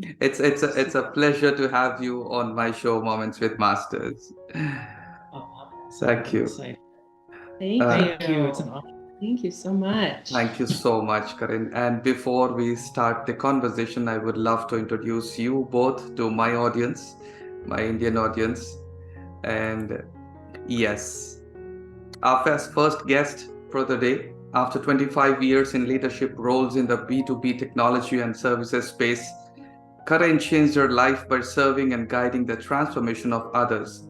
It's a pleasure to have you on my show, Moments with Masters. Oh, Thank so you. excited. Thank Uh, Thank you. It's an you. honor. Thank you so much. Thank you so much, Karin. And before we start the conversation, I would love to introduce you both to my audience, my Indian audience. And yes, our first guest for the day, after 25 years in leadership roles in the B2B technology and services space, Karin changed her life by serving and guiding the transformation of others.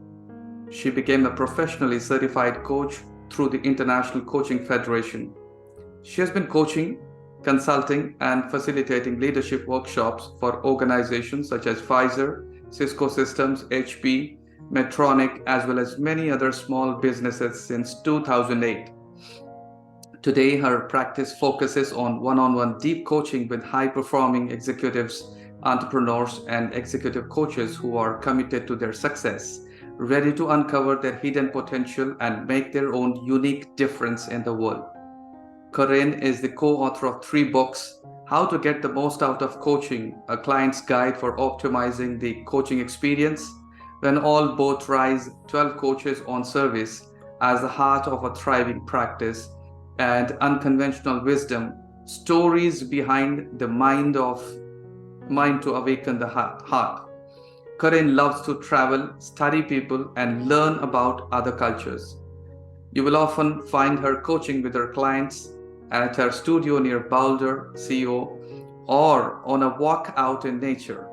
She became a professionally certified coach through the International Coaching Federation. She has been coaching, consulting, and facilitating leadership workshops for organizations such as Pfizer, Cisco Systems, HP, Medtronic, as well as many other small businesses since 2008. Today, her practice focuses on one on one deep coaching with high performing executives, entrepreneurs, and executive coaches who are committed to their success, ready to uncover their hidden potential and make their own unique difference in the world. Corinne is the co author of three books: How to Get the Most Out of Coaching, a client's guide for optimizing the coaching experience, When All Boats Rise, 12 Coaches on Service as the Heart of a Thriving Practice, and Unconventional Wisdom, Stories Behind the Mind to Awaken the Heart. Corinne loves to travel, study people, and learn about other cultures. You will often find her coaching with her clients at her studio near Boulder, CO, or on a walk out in nature.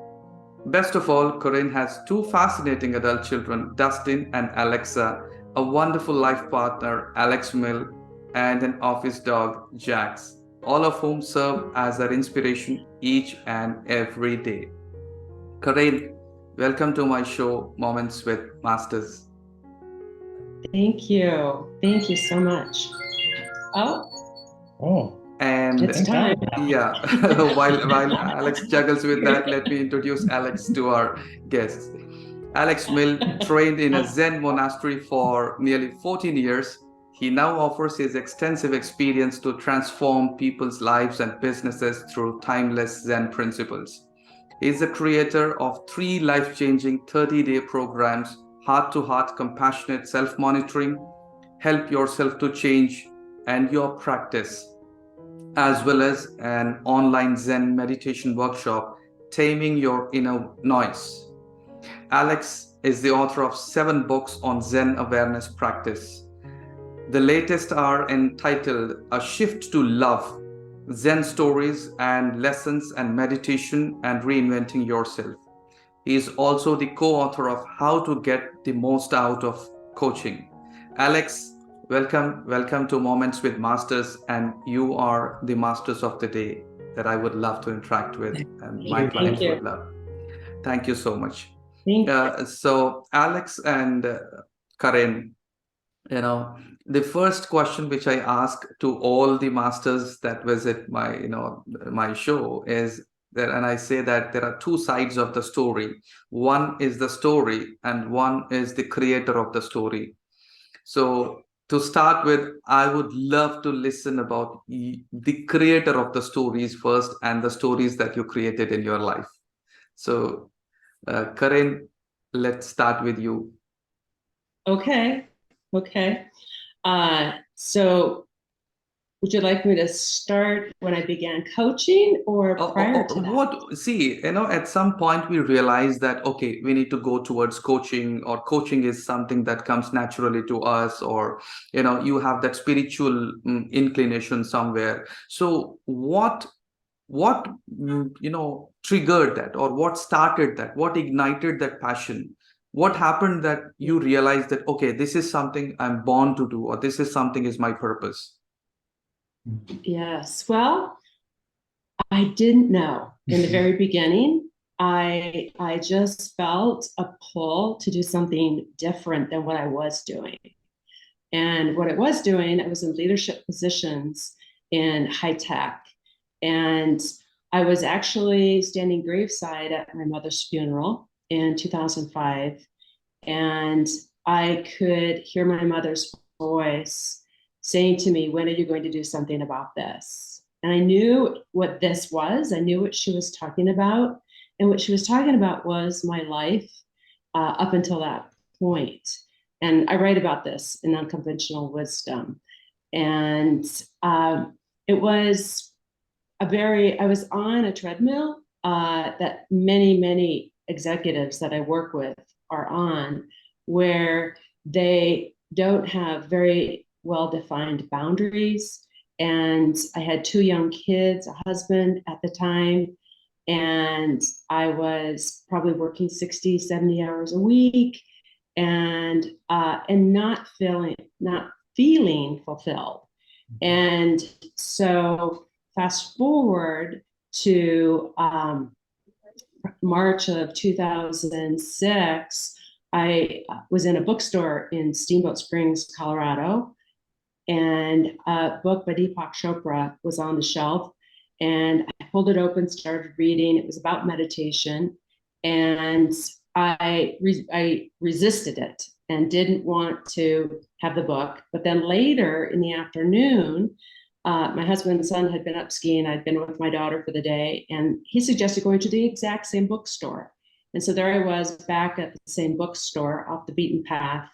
Best of all, Corinne has two fascinating adult children, Dustin and Alexa, a wonderful life partner, Alex Mill, and an office dog, Jax, all of whom serve as her inspiration each and every day. Corinne, welcome to my show, Moments with Masters. Thank you. Thank you so much. Oh, Oh, And it's time. yeah, while Alex juggles with that, let me introduce Alex to our guests. Alex Mill trained in a Zen monastery for nearly 14 years. He now offers his extensive experience to transform people's lives and businesses through timeless Zen principles. He is the creator of three life changing 30-day programs: Heart to Heart Compassionate Self Monitoring, Help Yourself to Change, and Your Practice, as well as an online Zen meditation workshop, Taming Your Inner Noise. Alex is the author of 7 books on Zen awareness practice. The latest are entitled A Shift to Love, Zen Stories and Lessons and Meditation and Reinventing Yourself. He is also the co author of How to Get the Most Out of Coaching. Alex, welcome to Moments with Masters, and you are the masters of the day that I would love to interact with, and my Thank clients you. would love. Thank you so much. Thank So, Alex and Karen, you know, the first question which I ask to all the masters that visit my, my show is that, and I say that there are two sides of the story. One is the story, and one is the creator of the story. So, to start with, I would love to listen about the creator of the stories first, and the stories that you created in your life. So, Karen, let's start with you. Okay. Okay. So would you like me to start when I began coaching or prior to that? What, see, at some point we realize that, okay, we need to go towards coaching, or coaching is something that comes naturally to us, or, you have that spiritual inclination somewhere. So what triggered that, or what started that, what ignited that passion? What happened that you realized that, okay, this is something I'm born to do, or this is something is my purpose? Yes. Well, I didn't know in the very beginning. I just felt a pull to do something different than what I was doing. And what I was doing, I was in leadership positions in high tech. And I was actually standing graveside at my mother's funeral in 2005. And I could hear my mother's voice saying to me, "When are you going to do something about this?" And I knew what this was. I knew what she was talking about. And what she was talking about was my life up until that point. And I write about this in Unconventional Wisdom. And it was I was on a treadmill that many executives that I work with are on, where they don't have very well defined boundaries. And I had 2 young kids, a husband at the time, and I was probably working 60, 70 hours a week, and not feeling fulfilled. And so fast forward to March of 2006, I was in a bookstore in Steamboat Springs, Colorado, and a book by Deepak Chopra was on the shelf. And I pulled it open, started reading. It was about meditation. And I resisted it and didn't want to have the book. But then later in the afternoon, my husband and son had been up skiing. I'd been with my daughter for the day, and he suggested going to the exact same bookstore. And so there I was back at the same bookstore off the beaten path,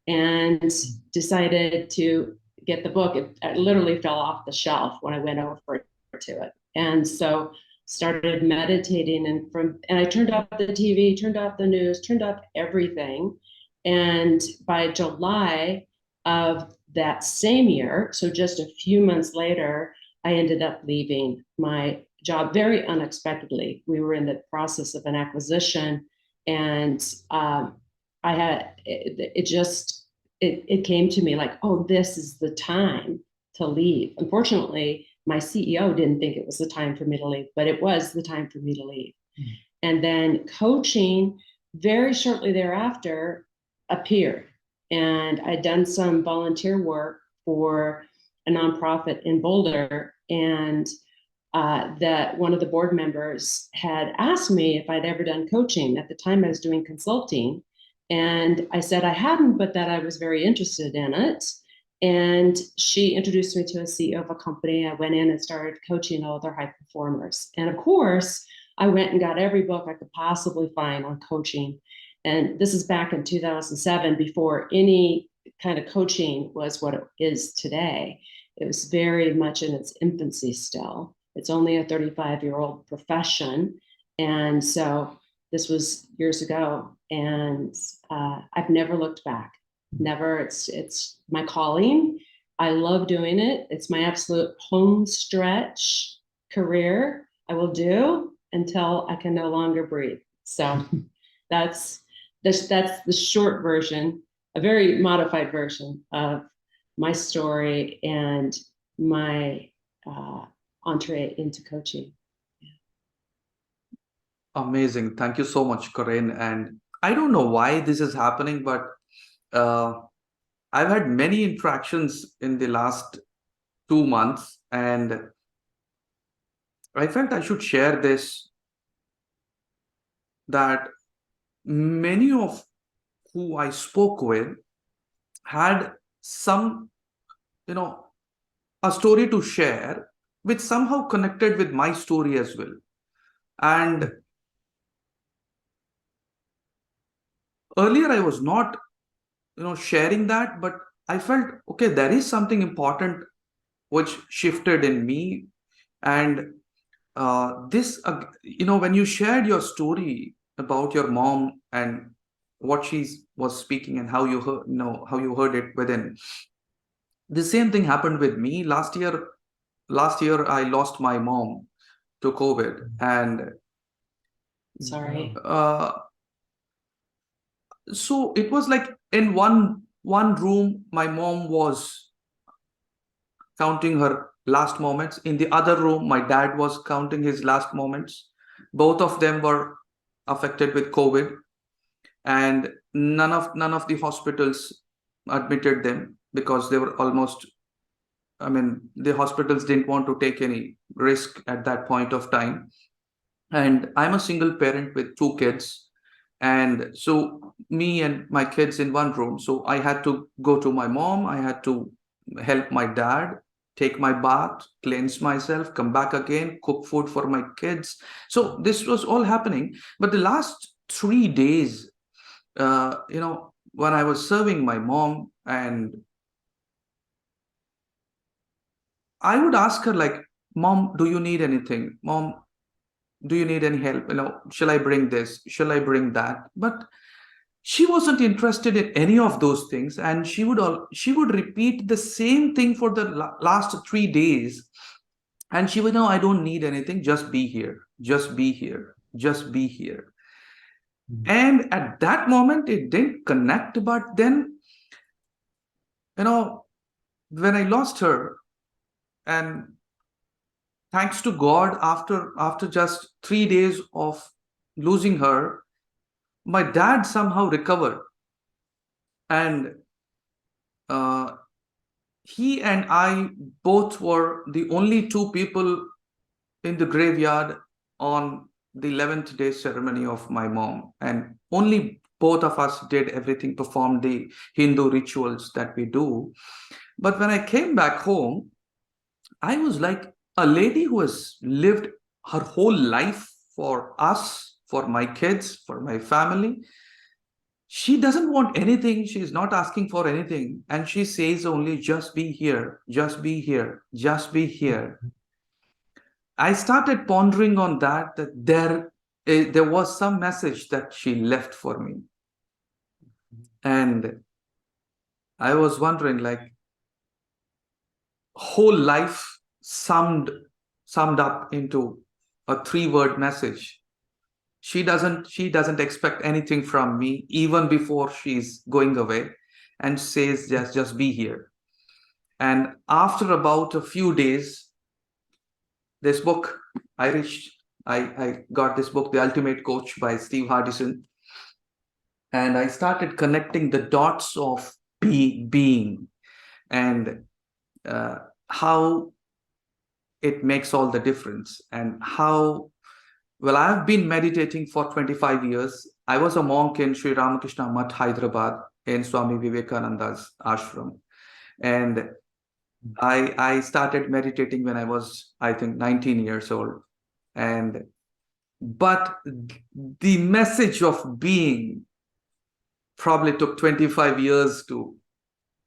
and decided to get the book. It literally fell off the shelf when I went over to it. And so started meditating, and I turned off the TV, turned off the news, turned off everything. And by July of that same year, so just a few months later, I ended up leaving my job very unexpectedly. We were in the process of an acquisition, and I had it came to me like, oh, this is the time to leave. Unfortunately, my CEO didn't think it was the time for me to leave, but it was the time for me to leave. Mm-hmm. And then coaching very shortly thereafter appeared. And I'd done some volunteer work for a nonprofit in Boulder. And that one of the board members had asked me if I'd ever done coaching. At the time, I was doing consulting. And I said I hadn't, but that I was very interested in it. And she introduced me to a CEO of a company. I went in and started coaching all their high performers. And of course, I went and got every book I could possibly find on coaching. And this is back in 2007, before any kind of coaching was what it is today. It was very much in its infancy still. It's only a 35-year-old profession. And so this was years ago. And I've never looked back. Never. It's my calling. I love doing it. It's my absolute home stretch career. I will do until I can no longer breathe. So that's the short version, a very modified version of my story and my entree into coaching. Amazing. Thank you so much, Corinne. And I don't know why this is happening, but I've had many interactions in the last 2 months, and I felt I should share this, that many of who I spoke with had some, a story to share, which somehow connected with my story as well. And earlier I was not, sharing that, but I felt, okay, there is something important which shifted in me. And this, when you shared your story about your mom and what she was speaking and how you heard, how you heard it within, the same thing happened with me last year. Last year, I lost my mom to COVID, and sorry. So it was like in one room, my mom was counting her last moments. In the other room, my dad was counting his last moments. Both of them were affected with COVID, and none of the hospitals admitted them because they were almost. I mean, the hospitals didn't want to take any risk at that point of time. And I'm a single parent with 2 kids. And so me and my kids in one room. So I had to go to my mom. I had to help my dad. take my bath, cleanse myself, come back again, cook food for my kids. So this was all happening. But the last 3 days, when I was serving my mom, and I would ask her, like, Mom, do you need anything? Mom, do you need any help? Shall I bring this? Shall I bring that? But she wasn't interested in any of those things, and she would repeat the same thing for the last 3 days. And she would know, I don't need anything, just be here, just be here, just be here. And at that moment it didn't connect. But then, when I lost her, and thanks to God, after just 3 days of losing her, my dad somehow recovered. And uh, he and I both were the only two people in the graveyard on the 11th day ceremony of my mom. And only both of us did everything, performed the Hindu rituals that we do. But when I came back home, I was like, a lady who has lived her whole life for us, for my kids, for my family. She doesn't want anything. She's not asking for anything. And she says only, just be here, just be here, just be here. I started pondering on that there was some message that she left for me. And I was wondering, like, whole life summed up into a three-word message. She doesn't expect anything from me even before she's going away, and says, just be here. And after about a few days, this book, I got this book, The Ultimate Coach by Steve Hardison. And I started connecting the dots of being, and how it makes all the difference. And how, well, I've been meditating for 25 years. I was a monk in Sri Ramakrishna Math, Hyderabad, in Swami Vivekananda's ashram. And I started meditating when I was, I think, 19 years old. But the message of being probably took 25 years to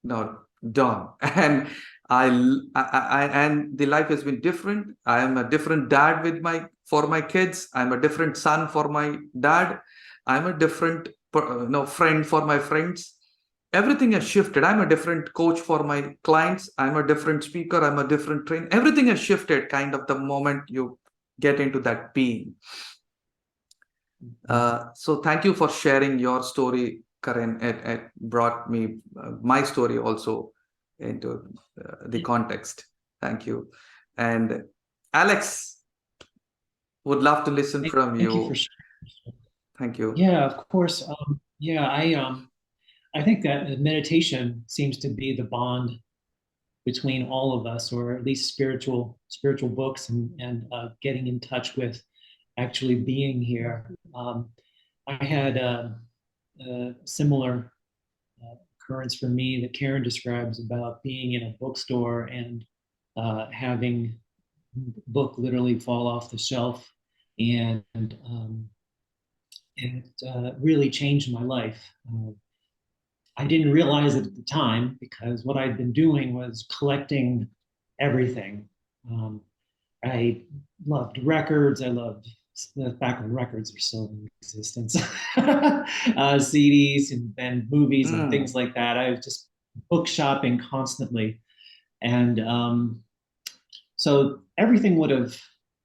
dawn. And and the life has been different. I am a different dad for my kids. I'm a different son for my dad. I'm a different friend for my friends. Everything has shifted. I'm a different coach for my clients. I'm a different speaker. I'm a different trainer. Everything has shifted kind of the moment you get into that being. So thank you for sharing your story, Karen. It brought me my story also into the context. Thank you. And Alex, would love to listen from you. Thank you for sharing. Thank you. Yeah, of course. I think that meditation seems to be the bond between all of us, or at least spiritual books, and getting in touch with actually being here. I had a similar occurrence for me that Karen describes about being in a bookstore and having book literally fall off the shelf, and it really changed my life. I didn't realize it at the time, because what I'd been doing was collecting everything. I loved records. I loved, back when records were still in existence, CDs and movies and things like that. I was just book shopping constantly. And so everything would have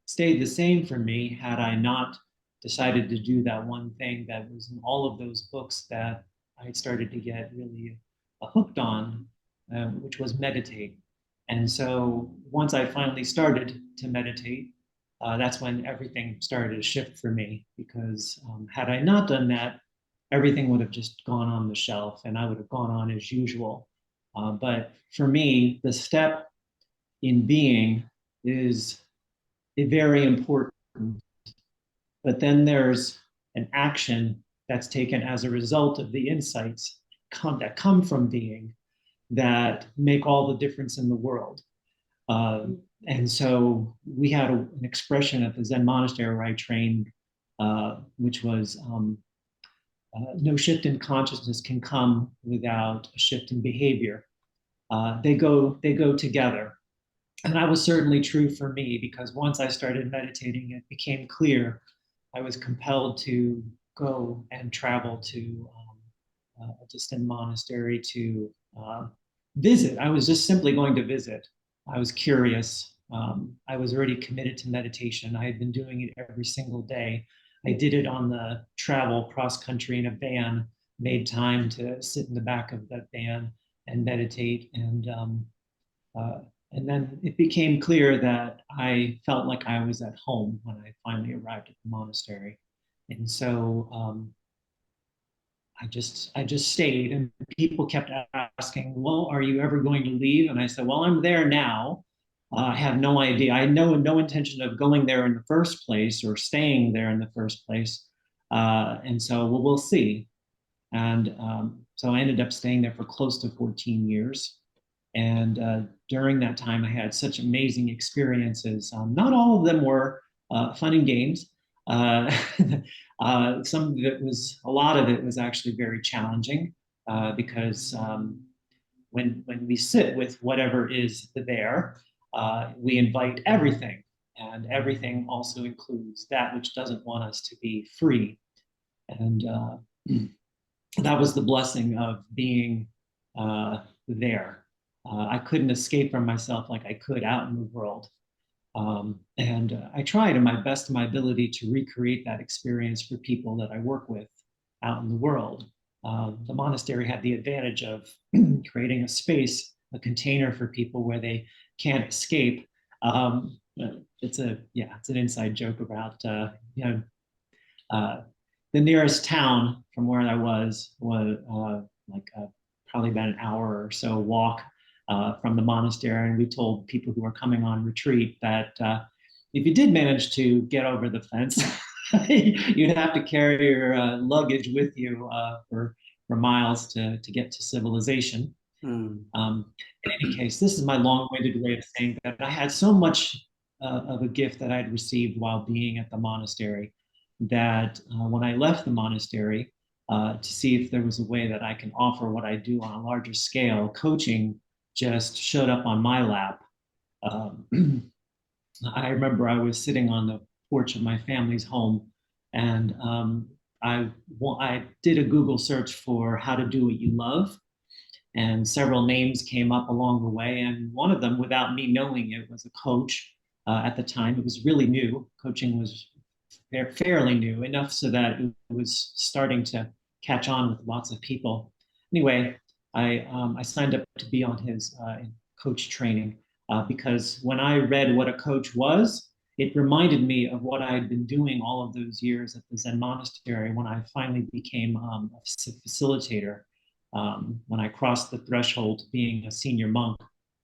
stayed the same for me had I not decided to do that one thing that was in all of those books that I started to get really hooked on, which was meditate. And so once I finally started to meditate, that's when everything started to shift for me, because had I not done that, everything would have just gone on the shelf and I would have gone on as usual. But for me, the step in being is very important. But then there's an action that's taken as a result of the insights that come from being, that make all the difference in the world. And so we had an expression at the Zen monastery where I trained, which was no shift in consciousness can come without a shift in behavior. They go together. And that was certainly true for me, because once I started meditating, it became clear I was compelled to go and travel to a distant monastery to visit. I was just simply going to visit. I was curious. I was already committed to meditation. I had been doing it every single day. I did it on the travel cross country in a van, made time to sit in the back of that van and meditate. And then it became clear that I felt like I was at home when I finally arrived at the monastery. And so I just stayed, and people kept asking, well, are you ever going to leave? And I said, well, I'm there now. I have no idea. I had no intention of going there in the first place or staying there in the first place. And so, well, we'll see. And so I ended up staying there for close to 14 years. And during that time, I had such amazing experiences. Not all of them were fun and games. Uh, some of it was, a lot of it was actually very challenging because when we sit with whatever is there, we invite everything. And everything also includes that which doesn't want us to be free. And that was the blessing of being there. I couldn't escape from myself like I could out in the world. And I tried in my best of my ability to recreate that experience for people that I work with out in the world. The monastery had the advantage of creating a space, a container for people where they can't escape. It's an inside joke about the nearest town from where I was probably about an hour or so walk from the monastery. And we told people who were coming on retreat that if you did manage to get over the fence, you'd have to carry your luggage with you for miles to get to civilization. In any case, this is my long-winded way of saying that I had so much of a gift that I'd received while being at the monastery that when I left the monastery to see if there was a way that I can offer what I do on a larger scale, coaching just showed up on my lap. I remember I was sitting on the porch of my family's home, and I did a Google search for how to do what you love, and several names came up along the way. And one of them, without me knowing it, was a coach. At the time, it was really new. Coaching was fairly new, enough so that it was starting to catch on with lots of people. Anyway, I signed up to be on his coach training because when I read what a coach was, it reminded me of what I had been doing all of those years at the Zen monastery when I finally became a facilitator. When I crossed the threshold to being a senior monk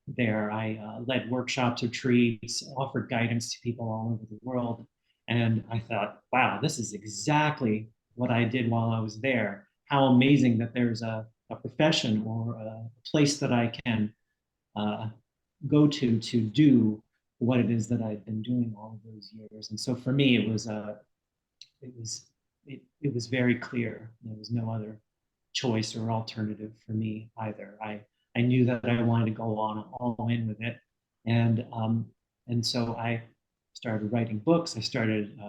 there, I led workshops, retreats, offered guidance to people all over the world. And I thought, wow, this is exactly what I did while I was there. How amazing that there's a profession or a place that I can go to do what it is that I've been doing all of those years. And so for me, it was very clear. There was no other choice or alternative for me either. I knew that I wanted to go on all in with it, and so I started writing books. I started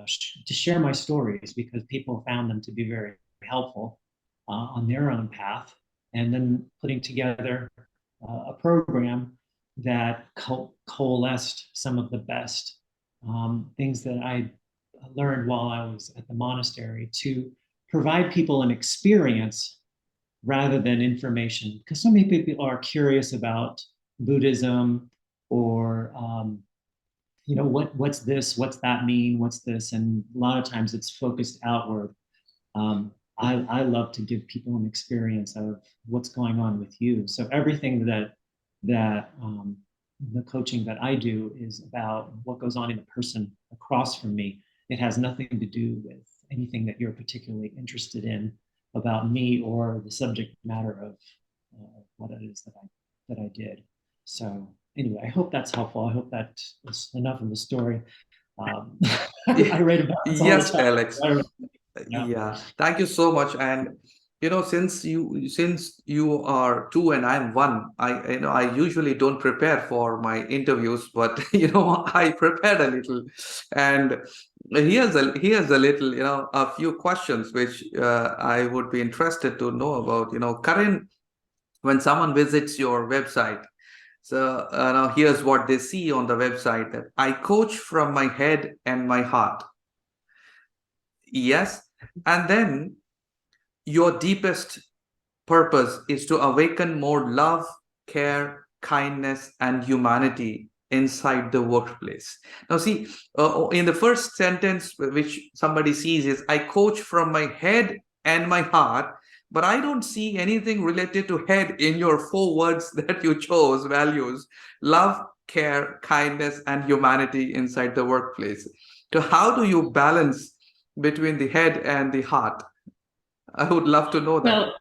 to share my stories because people found them to be very helpful on their own path, and then putting together a program that coalesced some of the best things that I learned while I was at the monastery to provide people an experience rather than information. Because so many people are curious about Buddhism or what's this, what's that mean, what's this, and a lot of times it's focused outward. I love to give people an experience of what's going on with you. So everything that the coaching that I do is about what goes on in the person across from me. It has nothing to do with anything that you're particularly interested in about me or the subject matter of what it is that I did. So anyway, I hope that's helpful. I hope that was enough of a story. I read about this all the Yes, time. Alex. Yeah. Yeah, thank you so much. And since you are two and I'm one, I usually don't prepare for my interviews, but I prepared a little. And here's a little, a few questions which I would be interested to know about. Karin, when someone visits your website, so now here's what they see on the website, that I coach from my head and my heart. Yes. And then your deepest purpose is to awaken more love, care, kindness, and humanity inside the workplace. Now, see, in the first sentence, which somebody sees is, I coach from my head and my heart, but I don't see anything related to head in your four words that you chose: values, love, care, kindness, and humanity inside the workplace. So, how do you balance between the head and the heart? I would love to know that. Well,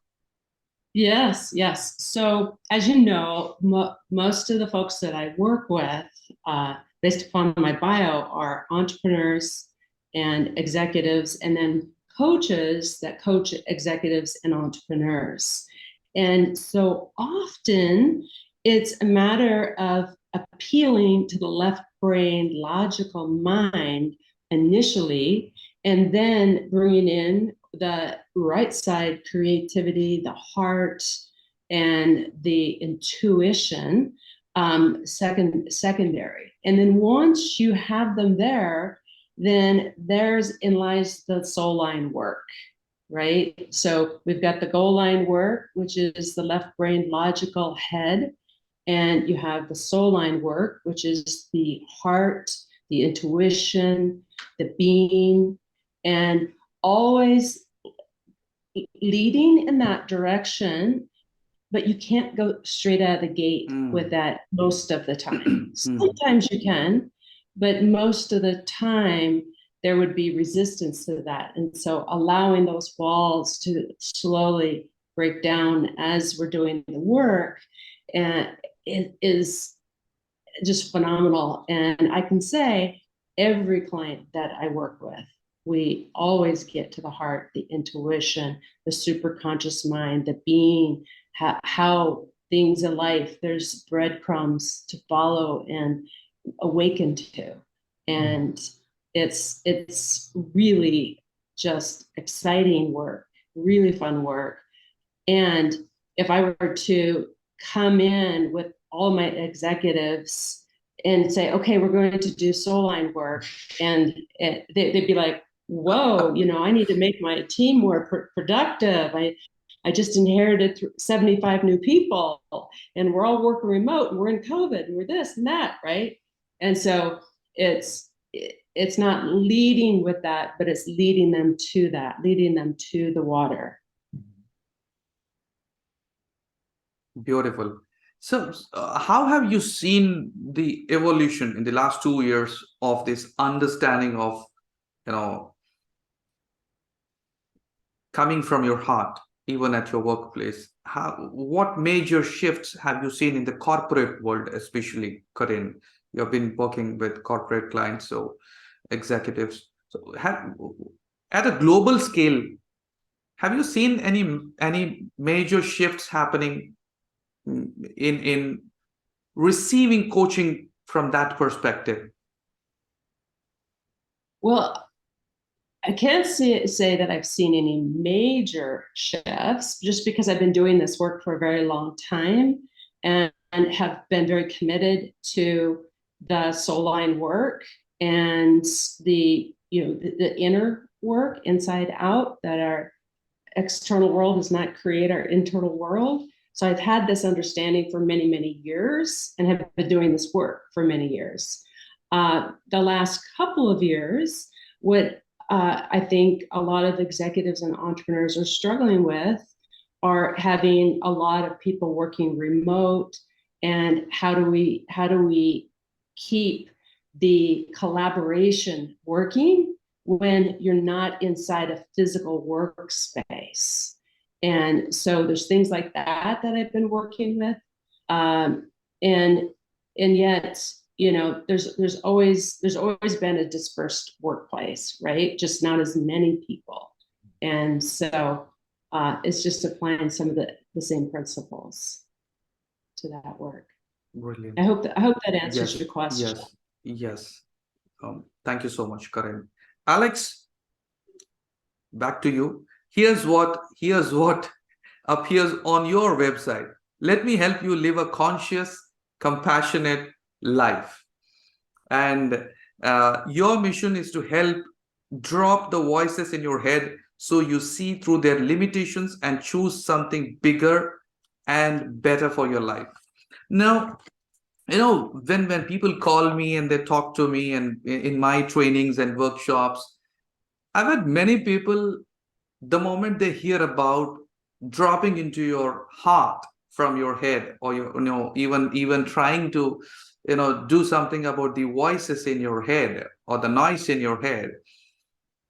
yes, yes. So, as you know, most of the folks that I work with, based upon my bio, are entrepreneurs and executives, and then coaches that coach executives and entrepreneurs. And so often it's a matter of appealing to the left brain logical mind initially, and then bringing in the right side creativity, the heart, and the intuition, secondary. And then once you have them there, then there's in lies the soul line work, right? So we've got the goal line work, which is the left brain logical head, and you have the soul line work, which is the heart, the intuition, the being, and always leading in that direction. But you can't go straight out of the gate with that most of the time. Sometimes you can, but most of the time there would be resistance to that. And so allowing those walls to slowly break down as we're doing the work, and it is just phenomenal. And I can say every client that I work with, we always get to the heart, the intuition, the super conscious mind, the being, how things in life, there's breadcrumbs to follow and awaken to. And it's really just exciting work, really fun work. And if I were to come in with all my executives and say, okay, we're going to do soul line work, and they'd be like, whoa, I need to make my team more productive. I just inherited 75 new people, and we're all working remote, and we're in COVID, and we're this and that, right? And so it's not leading with that, but it's leading them to that, leading them to the water. Beautiful. So, how have you seen the evolution in the last 2 years of this understanding of, you know, coming from your heart, even at your workplace? What major shifts have you seen in the corporate world, especially, Karin? You've been working with corporate clients, so executives. So, at a global scale, have you seen any major shifts happening in receiving coaching from that perspective? Well, I can't say that I've seen any major shifts, just because I've been doing this work for a very long time, and have been very committed to the soul line work and the inner work inside out, that our external world does not create our internal world. So I've had this understanding for many, many years, and have been doing this work for many years. The last couple of years, what I think a lot of executives and entrepreneurs are struggling with are having a lot of people working remote, and how do we keep the collaboration working when you're not inside a physical workspace. And so there's things like that I've been working with. And and yet, you know, there's always been a dispersed workplace, right? Just not as many people. And so it's just applying some of the same principles to that work. Brilliant. I hope that answers Yes, your question. yes, yes. Thank you so much, Karen. Alex, back to you. Here's what appears on your website. Let me help you live a conscious, compassionate life. And your mission is to help drop the voices in your head so you see through their limitations and choose something bigger and better for your life. Now, when people call me and they talk to me and in my trainings and workshops, I've had many people, the moment they hear about dropping into your heart from your head, or even trying to do something about the voices in your head or the noise in your head,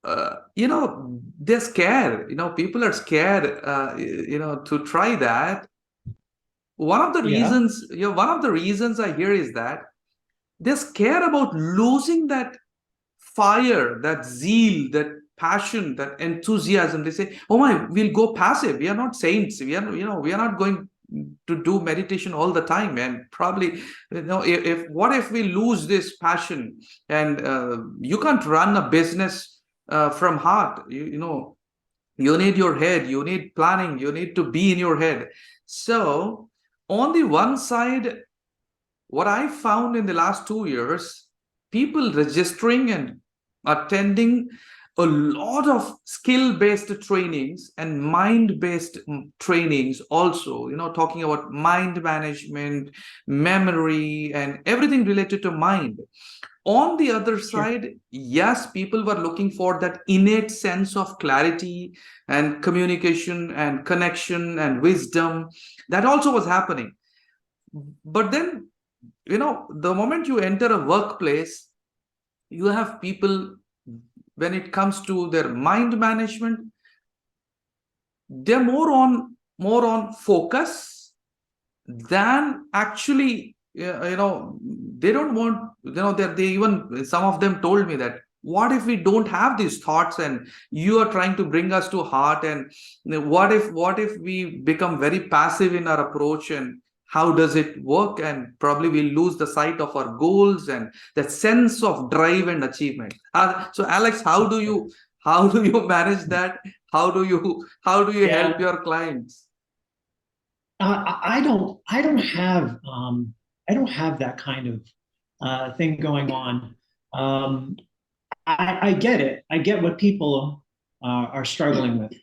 they're scared. People are scared to try that. Yeah. One of the reasons I hear is that they're scared about losing that fire, that zeal, that passion, that enthusiasm. They say, "Oh my, we'll go passive. We are not saints. We are not going to do meditation all the time." And probably, if what if we lose this passion? And you can't run a business from heart. You need your head. You need planning. You need to be in your head. So, on the one side, what I found in the last 2 years, people registering and attending a lot of skill-based trainings and mind-based trainings also, talking about mind management, memory, and everything related to mind. On the other Sure. side, yes, people were looking for that innate sense of clarity and communication and connection and wisdom. That also was happening. But then, the moment you enter a workplace, you have people, when it comes to their mind management, they're more on focus than actually, they don't want, they even, some of them told me that, what if we don't have these thoughts and you are trying to bring us to heart, and what if we become very passive in our approach, and how does it work, and probably we'll lose the sight of our goals and that sense of drive and achievement. So Alex, how do you manage that? How do you help Yeah. your clients? I don't have that kind of thing going on. Um, I get it. I get what people are struggling with,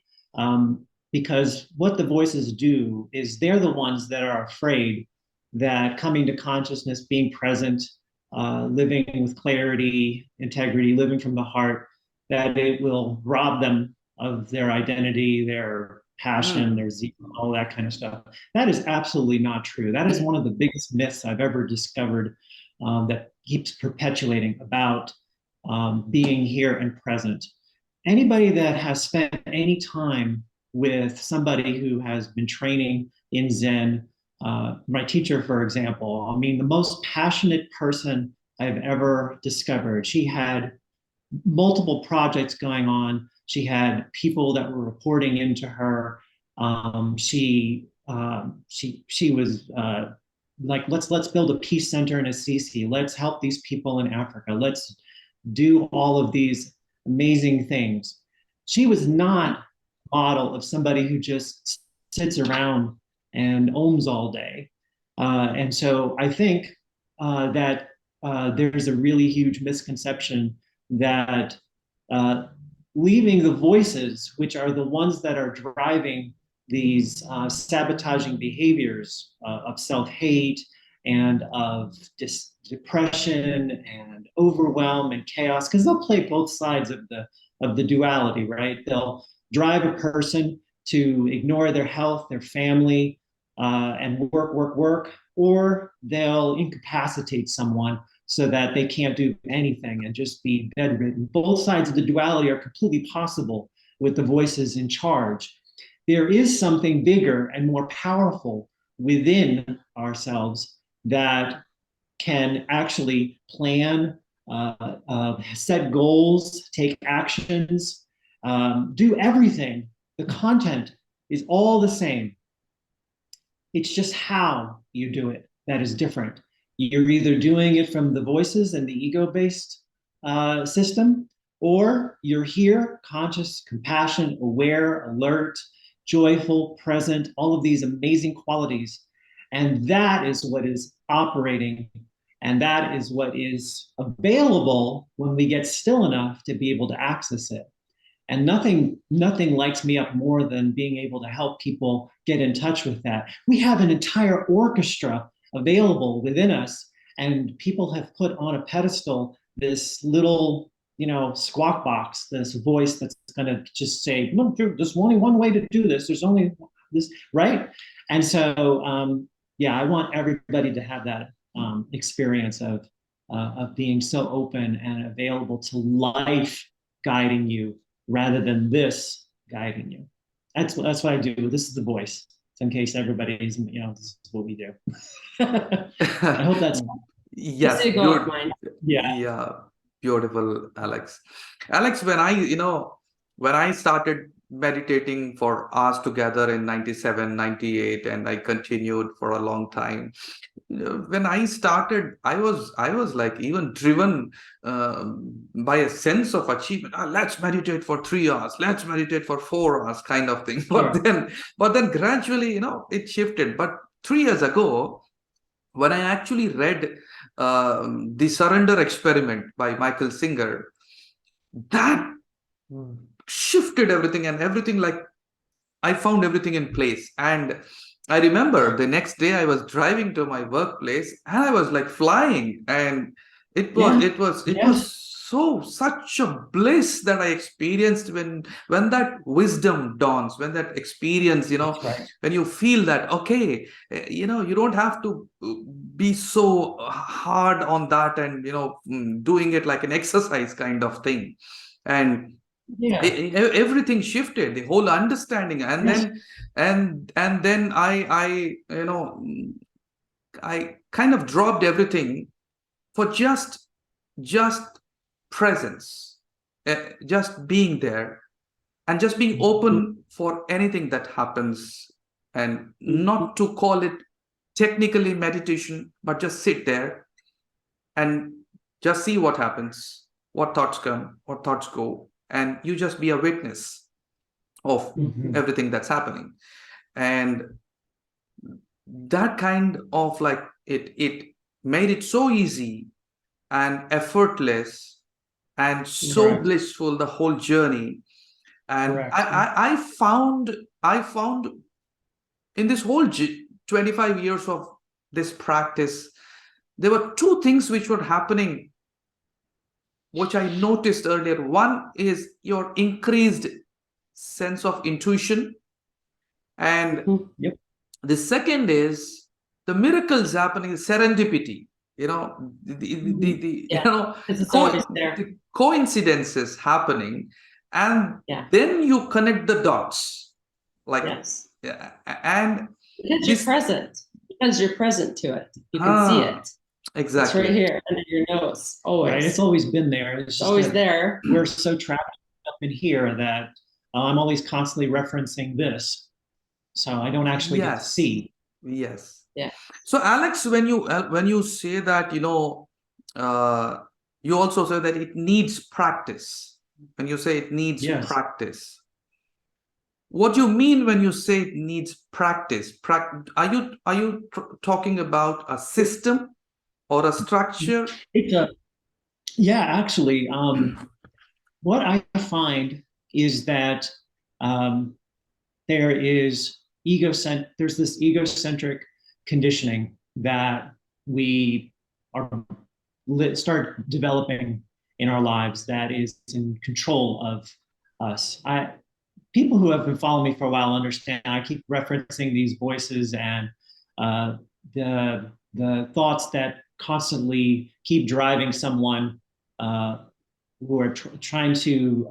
because what the voices do is they're the ones that are afraid that coming to consciousness, being present, living with clarity, integrity, living from the heart, that it will rob them of their identity, their passion, Hmm. their zeal, all that kind of stuff. That is absolutely not true. That is one of the biggest myths I've ever discovered, that keeps perpetuating about being here and present. Anybody that has spent any time with somebody who has been training in Zen, my teacher, for example, I mean, the most passionate person I've ever discovered. She had multiple projects going on. She had people that were reporting into her. She was like, let's build a peace center in Assisi. Let's help these people in Africa. Let's do all of these amazing things. She was not a model of somebody who just sits around and ohms all day. And so I think that there's a really huge misconception that uh, leaving the voices, which are the ones that are driving these sabotaging behaviors of self hate and of depression and overwhelm and chaos, because they'll play both sides of the duality, right? They'll drive a person to ignore their health, their family, and work, or they'll incapacitate someone so that they can't do anything and just be bedridden. Both sides of the duality are completely possible with the voices in charge. There is something bigger and more powerful within ourselves that can actually plan, set goals, take actions, do everything. The content is all the same. It's just how you do it that is different. You're either doing it from the voices and the ego-based system, or you're here, conscious, compassionate, aware, alert, joyful, present, all of these amazing qualities. And that is what is operating. And that is what is available when we get still enough to be able to access it. And nothing lights me up more than being able to help people get in touch with that. We have an entire orchestra available within us, and people have put on a pedestal this little, squawk box, this voice that's going to just say, no, there's only one way to do this. There's only this, right? And so, yeah, I want everybody to have that experience of being so open and available to life guiding you, rather than this guiding you. That's what I do. This is the voice. So in case everybody's, this is what we do. I hope that's yes. Yeah, beautiful, Alex. Alex, when I started meditating for hours together in 97, 98, and I continued for a long time. When I started, I was like even driven by a sense of achievement. Let's meditate for 3 hours. Let's meditate for 4 hours, kind of thing. But then gradually, it shifted. But 3 years ago, when I actually read The Surrender Experiment by Michael Singer, that shifted everything, and everything, like, I found everything in place. And I remember the next day I was driving to my workplace and I was like flying, and it was such a bliss that I experienced when that wisdom dawns, when that experience, when you feel that, okay, you don't have to be so hard on that, and doing it like an exercise kind of thing. And everything shifted, the whole understanding. And then I kind of dropped everything for just presence, just being there, and just being open for anything that happens, and not to call it technically meditation, but just sit there and just see what happens, what thoughts come, what thoughts go, and you just be a witness of everything that's happening. And that kind of, like, it made it so easy and effortless and so blissful, the whole journey. And I found in this whole 25 years of this practice, there were two things which were happening, which I noticed earlier. One is your increased sense of intuition, and the second is the miracles happening, serendipity. The coincidences happening, and then you connect the dots, like, and because you're present to it, you can see it. Exactly. It's right here under your nose. Always. Right. It's always been there. It's just always there. We're so trapped up in here that I'm always constantly referencing this, so I don't actually get to see. Yes. Yeah. So, Alex, when you say that, you also say that it needs practice. When you say it needs practice, what do you mean when you say it needs practice? Are you talking about a system or a structure? Actually, what I find is that there's this egocentric conditioning that we start developing in our lives that is in control of us. People who have been following me for a while understand I keep referencing these voices and the thoughts that constantly keep driving someone who are trying to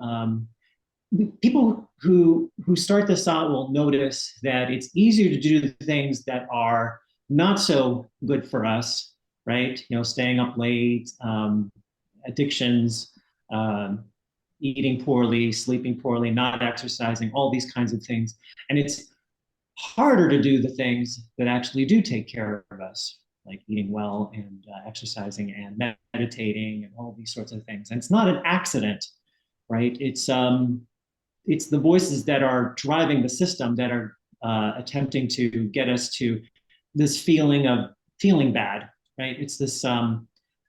people who start this out will notice that it's easier to do the things that are not so good for us right? Staying up late, addictions, um, eating poorly, sleeping poorly, not exercising, all these kinds of things. And it's harder to do the things that actually do take care of us, like eating well and exercising and meditating and all these sorts of things. And it's not an accident, right? It's the voices that are driving the system that are attempting to get us to this feeling of feeling bad, right? It's this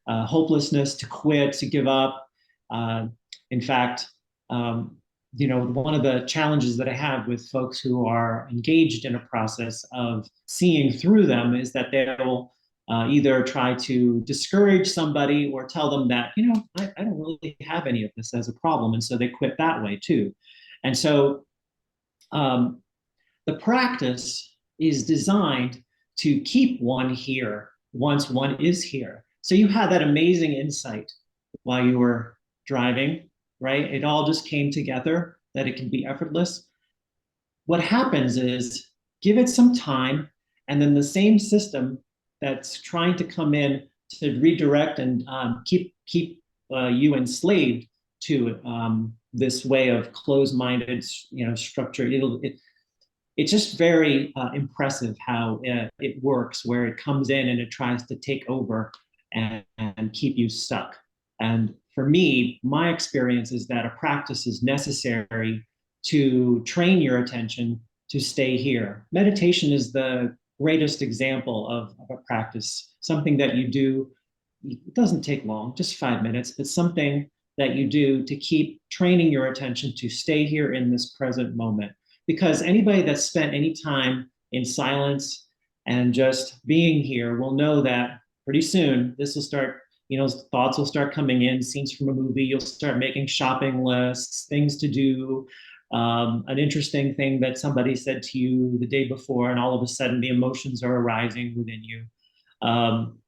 hopelessness, to quit, to give up. Uh, in fact, one of the challenges that I have with folks who are engaged in a process of seeing through them is that they'll either try to discourage somebody or tell them that, I don't really have any of this as a problem. And so they quit that way too. And so um, the practice is designed to keep one here once one is here. So you had that amazing insight while you were driving, right? It all just came together, that it can be effortless. What happens is give it some time, and then the same system that's trying to come in to redirect and keep you enslaved to this way of closed-minded, structure. It's just very impressive how it works, where it comes in and it tries to take over and keep you stuck. And for me, my experience is that a practice is necessary to train your attention to stay here. Meditation is the greatest example of a practice, something that you do. It doesn't take long, just 5 minutes, but something that you do to keep training your attention to stay here in this present moment. Because anybody that's spent any time in silence and just being here will know that pretty soon this will start, thoughts will start coming in, scenes from a movie. You'll start making shopping lists, things to do, an interesting thing that somebody said to you the day before, and all of a sudden the emotions are arising within you.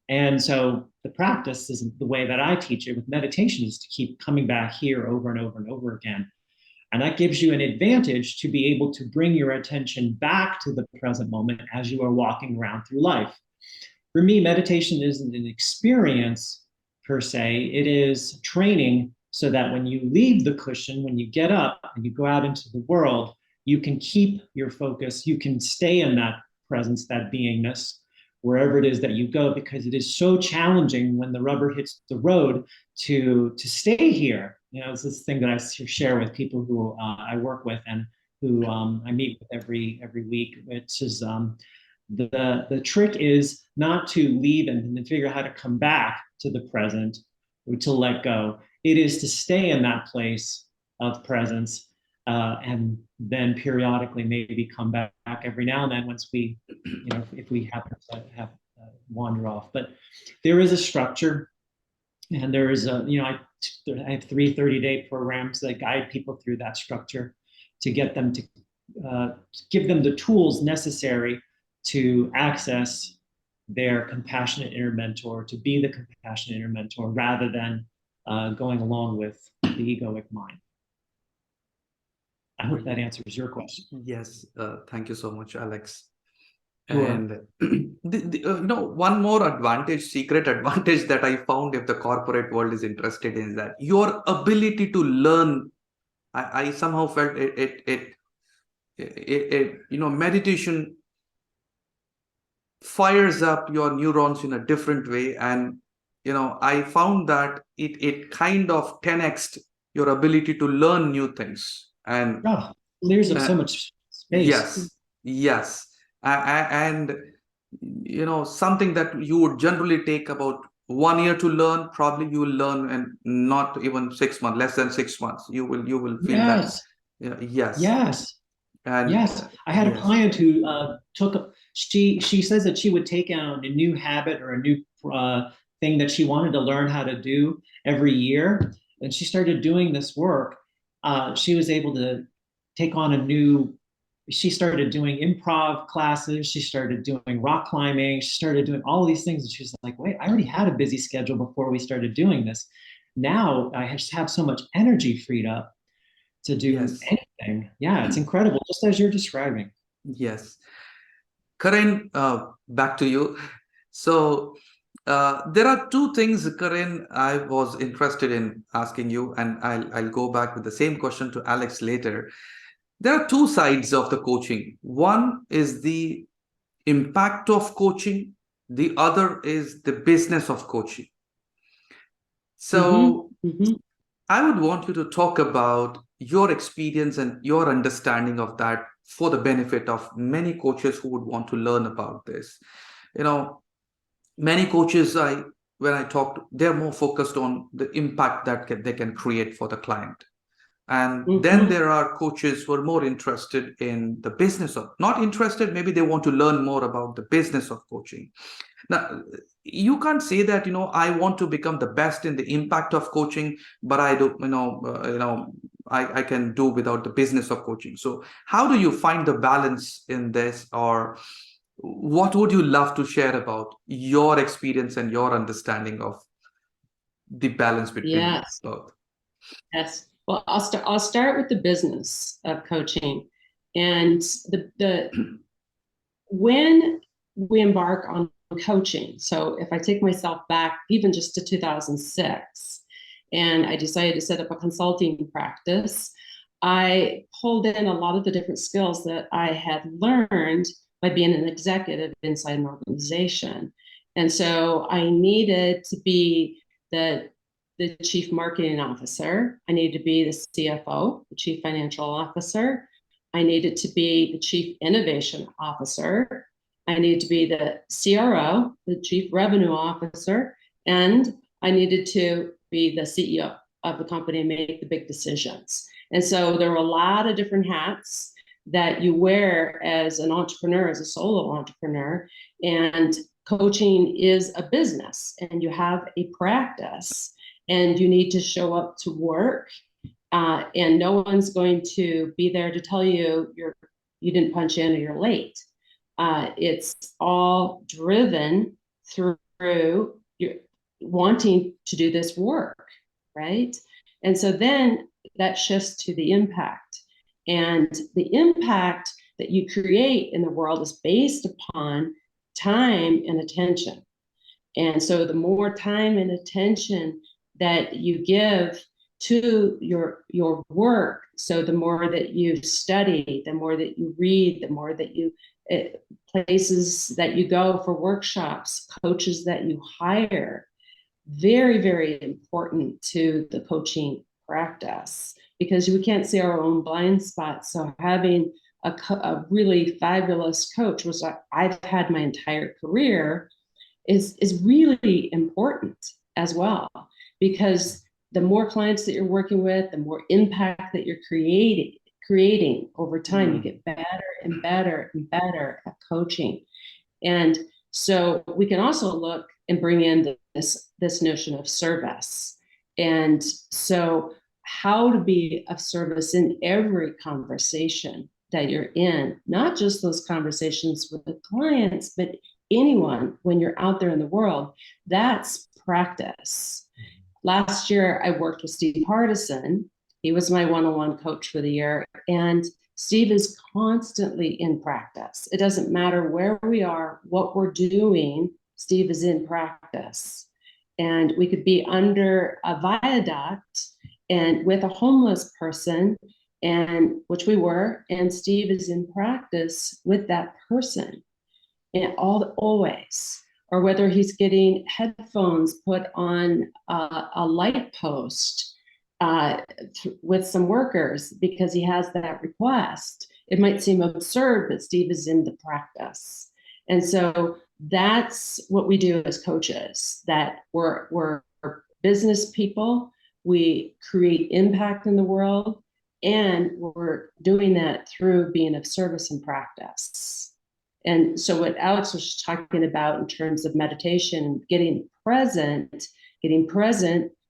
And so the practice is the way that I teach it with meditation, is to keep coming back here over and over and over again. And that gives you an advantage to be able to bring your attention back to the present moment as you are walking around through life. For me, meditation isn't an experience per se, it is training so that when you leave the cushion, when you get up and you go out into the world, you can keep your focus, you can stay in that presence, that beingness, wherever it is that you go, because it is so challenging when the rubber hits the road to stay here. It's this thing that I share with people who I work with and who I meet with every week, which is the trick is not to leave and then figure out how to come back to the present or to let go. It is to stay in that place of presence and then periodically maybe come back every now and then once we, if we happen to have wander off. But there is a structure, and there is a, I have 3 30-day programs that guide people through that structure to get them to give them the tools necessary to access their compassionate inner mentor, to be the compassionate inner mentor, rather than going along with the egoic mind. I hope that answers your question. Yes, thank you so much, Alex. Sure. And one more secret advantage that I found, if the corporate world is interested in, is that your ability to learn. I somehow felt meditation fires up your neurons in a different way, and I found that it kind of 10x'd your ability to learn new things. And clears up so much space. Yes. And something that you would generally take about 1 year to learn, probably you will learn in not even 6 months, less than 6 months. You will feel that. Yes. And yes. I had a client who she says that she would take on a new habit or a new thing that she wanted to learn how to do every year. And she started doing this work. She was able to take on she started doing improv classes. She started doing rock climbing. She started doing all these things. And she was like, wait, I already had a busy schedule before we started doing this. Now I just have so much energy freed up to do anything. Yeah, it's incredible, just as you're describing. Yes. Karen, back to you. So There are two things, Karin, I was interested in asking you, and I'll go back with the same question to Alex later. There are two sides of the coaching. One is the impact of coaching, the other is the business of coaching. So I would want you to talk about your experience and your understanding of that for the benefit of many coaches who would want to learn about this. You know, many coaches, when I talk, they're more focused on the impact that they can create for the client. And then there are coaches who are more interested in the business of, not interested, maybe they want to learn more about the business of coaching. Now, you can't say that, I want to become the best in the impact of coaching, but I don't, I can do without the business of coaching. So how do you find the balance in this, or what would you love to share about your experience and your understanding of the balance between both? Yes. Well, I'll start with the business of coaching, and the when we embark on coaching. So if I take myself back even just to 2006, and I decided to set up a consulting practice, I pulled in a lot of the different skills that I had learned by being an executive inside an organization. And so I needed to be the chief marketing officer. I needed to be the CFO, the chief financial officer. I needed to be the chief innovation officer. I needed to be the CRO, the chief revenue officer, and I needed to be the CEO of the company and make the big decisions. And so there were a lot of different hats that you wear as an entrepreneur, as a solo entrepreneur. And coaching is a business, and you have a practice, and you need to show up to work, and no one's going to be there to tell you you didn't punch in or you're late. It's all driven through your wanting to do this work, right? And so then that shifts to the impact. And the impact that you create in the world is based upon time and attention. And so the more time and attention that you give to your work, so the more that you study, the more that you read, the more that you places that you go for workshops, coaches that you hire, very, very important to the coaching practice, because we can't see our own blind spots. So having a really fabulous coach, which I've had my entire career, is really important as well, because the more clients that you're working with, the more impact that you're creating over time. You get better and better and better at coaching. And so we can also look and bring in this notion of service. And so how to be of service in every conversation that you're in, not just those conversations with the clients, but anyone when you're out there in the world. That's practice. Last year, I worked with Steve Hardison. He was my one-on-one coach for the year. And Steve is constantly in practice. It doesn't matter where we are, what we're doing, Steve is in practice. And we could be under a viaduct and with a homeless person, and which we were, and Steve is in practice with that person, and always. Or whether he's getting headphones put on a light post with some workers because he has that request. It might seem absurd, but Steve is in the practice. And so that's what we do as coaches, that we're business people. We create impact in the world, and we're doing that through being of service and practice. And so what Alex was talking about in terms of meditation, getting present,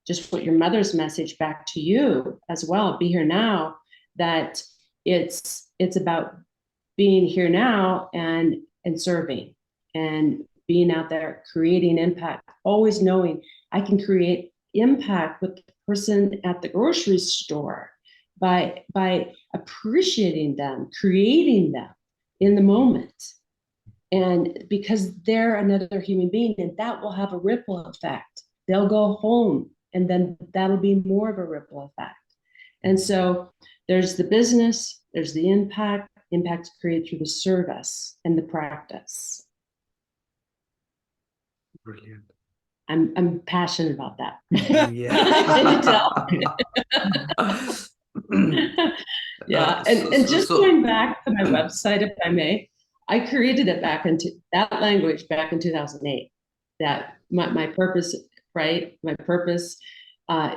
just put your mother's message back to you as well. Be here now, that it's about being here now and serving and being out there, creating impact, always knowing I can create impact with the person at the grocery store by appreciating them, creating them in the moment. And because they're another human being, and that will have a ripple effect. They'll go home, and then that'll be more of a ripple effect. And so there's the business, there's the impact created through the service and the practice. Brilliant. I'm passionate about that. Yeah. And just going back to my website, if I may, I created it back into that language back in 2008. That my purpose, right? My purpose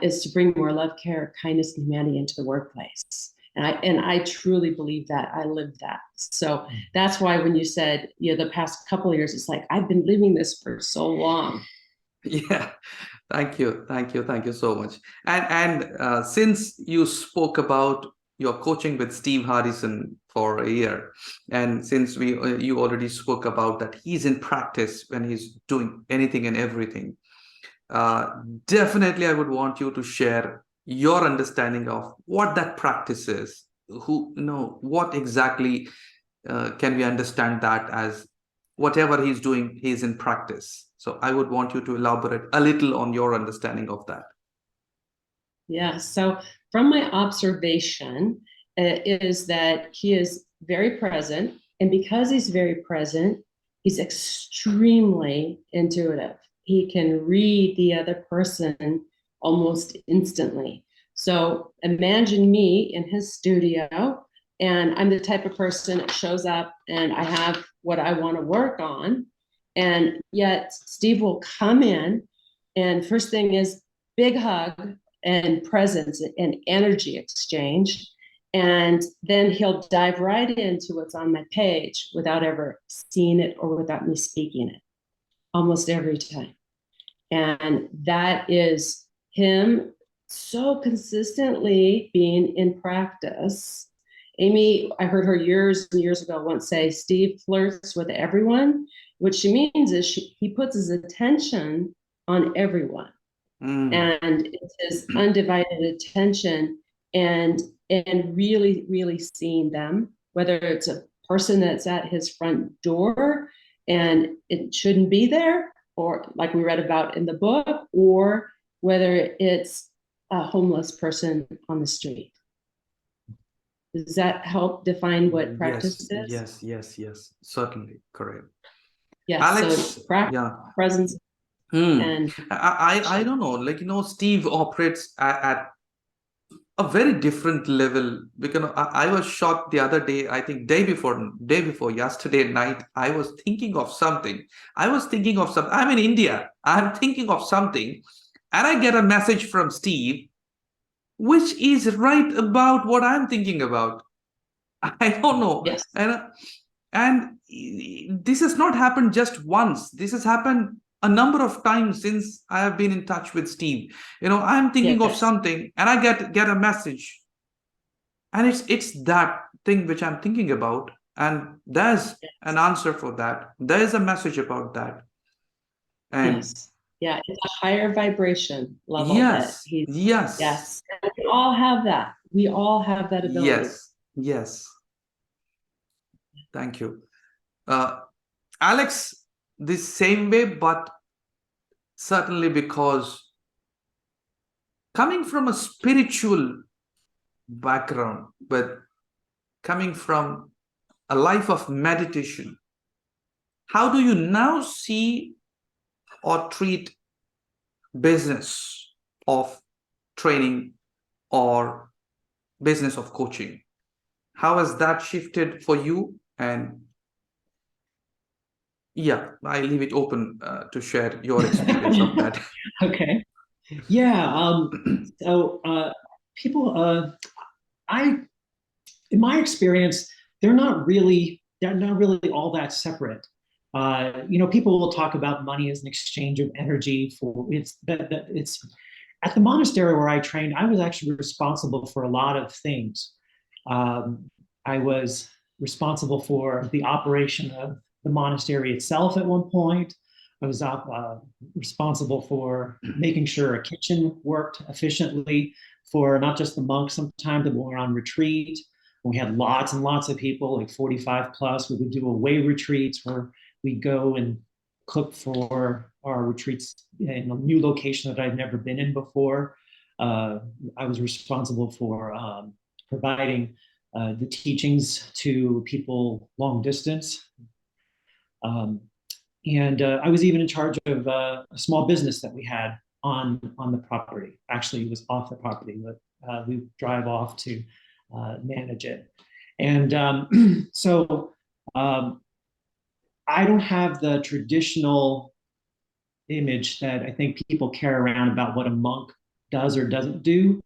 is to bring more love, care, kindness, and humanity into the workplace. And I truly believe that. I live that. So that's why when you said, the past couple of years, it's like, I've been living this for so long. Yeah. Thank you so much. And since you spoke about your coaching with Steve Harrison for a year, and since you already spoke about that he's in practice when he's doing anything and everything, definitely I would want you to share your understanding of what that practice is. What exactly can we understand that as? Whatever he's doing, he's in practice. So I would want you to elaborate a little on your understanding of that. Yeah. So from my observation is that he is very present. And because he's very present, he's extremely intuitive. He can read the other person almost instantly. So imagine me in his studio, and I'm the type of person that shows up and I have what I want to work on. And yet Steve will come in, and first thing is big hug and presence and energy exchange. And then he'll dive right into what's on my page without ever seeing it or without me speaking it, almost every time. And that is him so consistently being in practice. Amy, I heard her years and years ago once say, Steve flirts with everyone. What she means is he puts his attention on everyone. And it's his undivided attention and really, really seeing them, whether it's a person that's at his front door and it shouldn't be there, or like we read about in the book, or whether it's a homeless person on the street. Does that help define what practice is? Yes. Certainly. Correct. Yes. Alex, so practice, presence. And I don't know, Steve operates at a very different level, because I was shocked the other day. I think day before yesterday night, I was thinking of something. I'm in India. I'm thinking of something, and I get a message from Steve, which is right about what I'm thinking about. I don't know. Yes. And this has not happened just once. This has happened a number of times since I have been in touch with Steve. I'm thinking of something and I get a message, and it's that thing which I'm thinking about, and there's an answer for that. There is a message about that. And yes. Yeah, it's a higher vibration level. Yes. Yes. And we all have that. We all have that ability. Yes. Thank you. Alex, the same way, but certainly because coming from a spiritual background, but coming from a life of meditation, how do you now see or treat business of training or business of coaching? How has that shifted for you? And yeah, I leave it open to share your experience of that. Okay. Yeah. So people, in my experience, they're not really all that separate. People will talk about money as an exchange of energy it's at the monastery where I trained, I was actually responsible for a lot of things. I was responsible for the operation of the monastery itself at one point. I was responsible for making sure a kitchen worked efficiently for not just the monks sometimes, but when we were on retreat. When we had lots and lots of people, like 45 plus, we would do away retreats where We go and cook for our retreats in a new location that I've never been in before. I was responsible for providing the teachings to people long distance. Um, and I was even in charge of a small business that we had on the property. Actually, it was off the property, but we drive off to manage it. And so I don't have the traditional image that I think people carry around about what a monk does or doesn't do.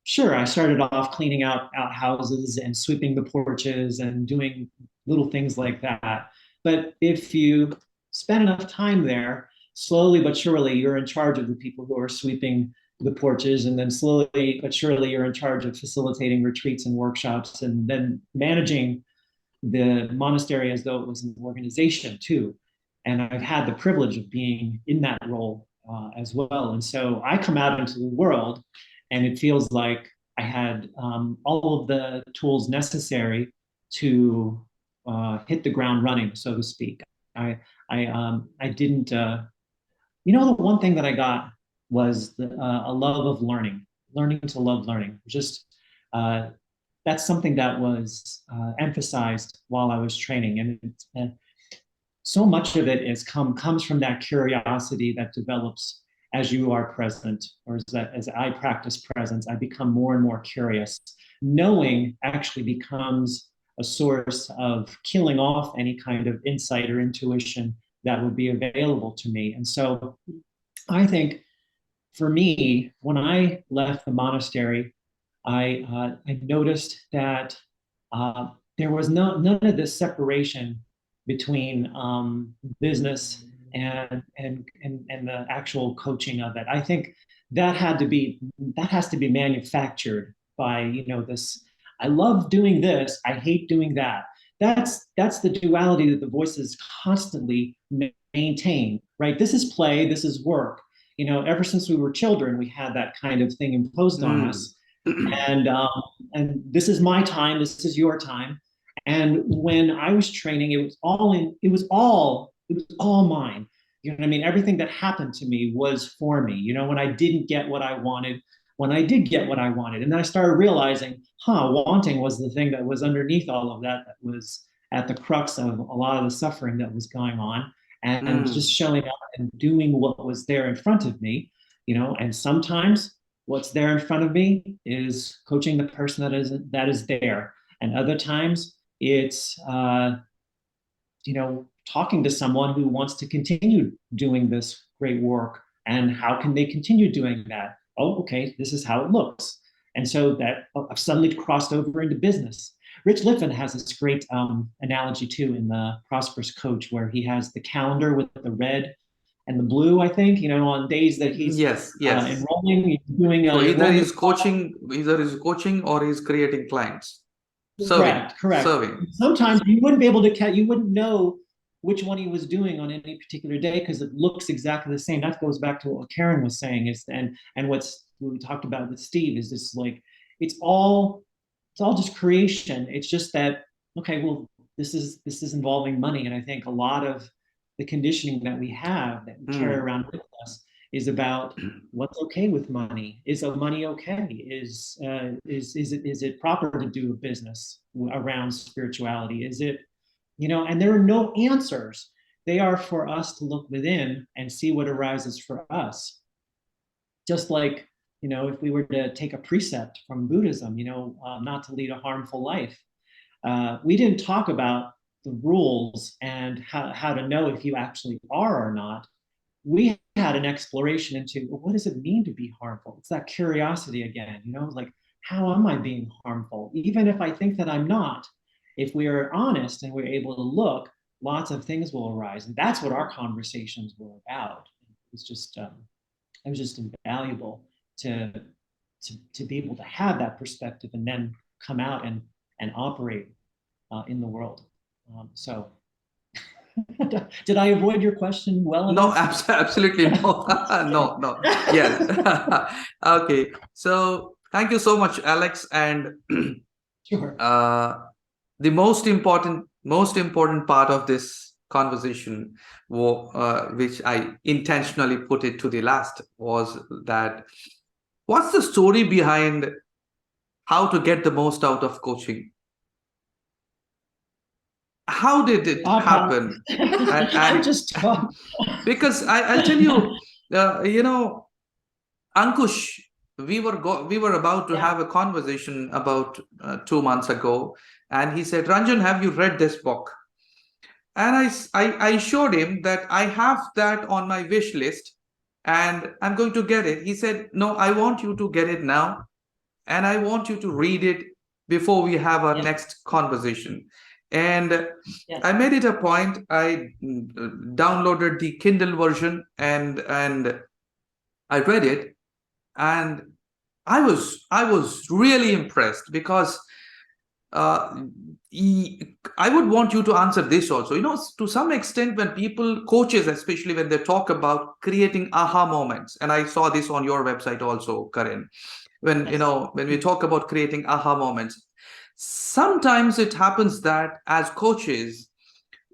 Sure, I started off cleaning out houses and sweeping the porches and doing little things like that. But if you spend enough time there, slowly but surely you're in charge of the people who are sweeping the porches, and then slowly but surely you're in charge of facilitating retreats and workshops, and then managing the monastery as though it was an organization too. And I've had the privilege of being in that role as well. And so I come out into the world, and it feels like I had all of the tools necessary to hit the ground running, so to speak. I didn't. The one thing that I got was a love of learning to love learning. Just that's something that was emphasized while I was training, and so much of it comes from that curiosity that develops as you are present, or as I practice presence, I become more and more curious. Knowing actually becomes a source of killing off any kind of insight or intuition that would be available to me. And so I think for me, when I left the monastery, I noticed that there was none of this separation between business and the actual coaching of it. I think that has to be manufactured by this. I love doing this. I hate doing that. That's the duality that the voices constantly maintain. Right. This is play. This is work. Ever since we were children, we had that kind of thing imposed on us. And this is my time, this is your time. And when I was training, it was all mine. You know what I mean? Everything that happened to me was for me. When I didn't get what I wanted, when I did get what I wanted, and then I started realizing, wanting was the thing that was underneath all of that was at the crux of a lot of the suffering that was going on, and just showing up and doing what was there in front of me. And sometimes what's there in front of me is coaching the person that is there, and other times it's talking to someone who wants to continue doing this great work, and how can they continue doing that. Okay, this is how it looks. And so that I've suddenly crossed over into business. Rich Litvin has this great analogy too in the Prosperous Coach, where he has the calendar with the red and the blue, I think, on days that he's enrolling, he's doing so either he's coaching or he's creating clients. Correct. Serving. Sometimes you wouldn't know which one he was doing on any particular day, because it looks exactly the same. That goes back to what Karen was saying, and what we talked about with Steve is this, like, it's all just creation. It's just that, okay, well, this is involving money. And I think a lot of the conditioning that we have, that we carry around with us, is about what's okay with money. Is money okay? Is it proper to do a business around spirituality? Is it, and there are no answers. They are for us to look within and see what arises for us. Just like, if we were to take a precept from Buddhism, not to lead a harmful life. We didn't talk about the rules and how to know if you actually are or not. We had an exploration into, well, what does it mean to be harmful? It's that curiosity again, like, how am I being harmful? Even if I think that I'm not, if we are honest and we're able to look, lots of things will arise. And that's what our conversations were about. It was just invaluable to be able to have that perspective and then come out and operate in the world. So did I avoid your question well enough? No, absolutely no. No. Yes. Okay. So thank you so much, Alex. And sure. The most important part of this conversation, which I intentionally put it to the last, was that what's the story behind how to get the most out of coaching? How did it happen? I'm just because I'll tell you, Ankush, we were about to have a conversation about 2 months ago, and he said, Ranjan, have you read this book? And I showed him that I have that on my wish list and I'm going to get it. He said, no, I want you to get it now and I want you to read it before we have our next conversation. And I made it a point. I downloaded the Kindle version and I read it, and I was really impressed because uh, I would want you to answer this also. To some extent, when people, coaches, especially when they talk about creating aha moments, and I saw this on your website also, Karin, when we talk about creating aha moments, sometimes it happens that as coaches,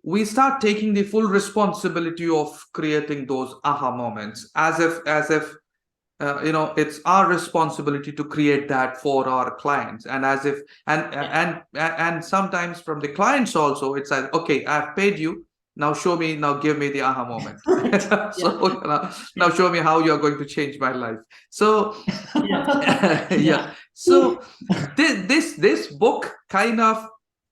we start taking the full responsibility of creating those aha moments as if it's our responsibility to create that for our clients, and as if and sometimes from the clients also, it's like, okay, I've paid you, now show me, now give me the aha moment. So now show me how you're going to change my life. So so this book kind of,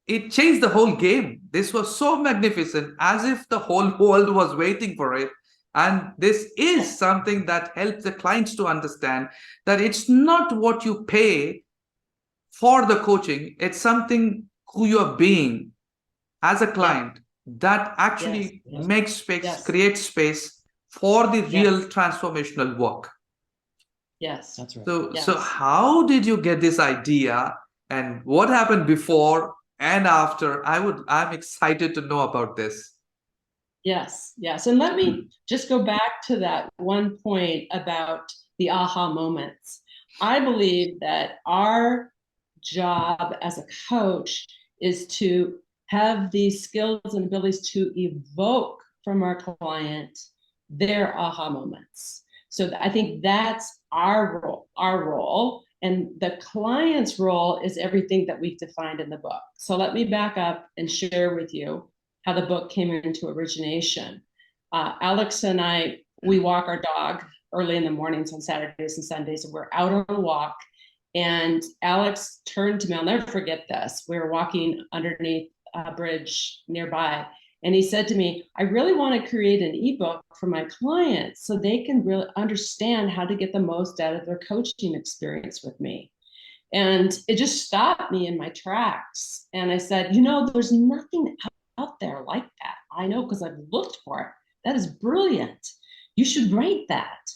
it changed the whole game. This was so magnificent, as if the whole world was waiting for it. And this is something that helps the clients to understand that it's not what you pay for the coaching, it's something who you're being as a client that actually makes space, creates space for the real transformational work. Yes, that's right. So how did you get this idea, and what happened before and after? I'm excited to know about this. Yes. And let me just go back to that one point about the aha moments. I believe that our job as a coach is to have these skills and abilities to evoke from our client their aha moments. So I think that's our role. And the client's role is everything that we've defined in the book. So let me back up and share with you how the book came into origination. Alex and I, we walk our dog early in the mornings on Saturdays and Sundays, and we're out on a walk. And Alex turned to me, I'll never forget this. We were walking underneath a bridge nearby. And he said to me, I really want to create an ebook for my clients so they can really understand how to get the most out of their coaching experience with me. And it just stopped me in my tracks. And I said, there's nothing out there like that. I know, because I've looked for it. That is brilliant. You should write that.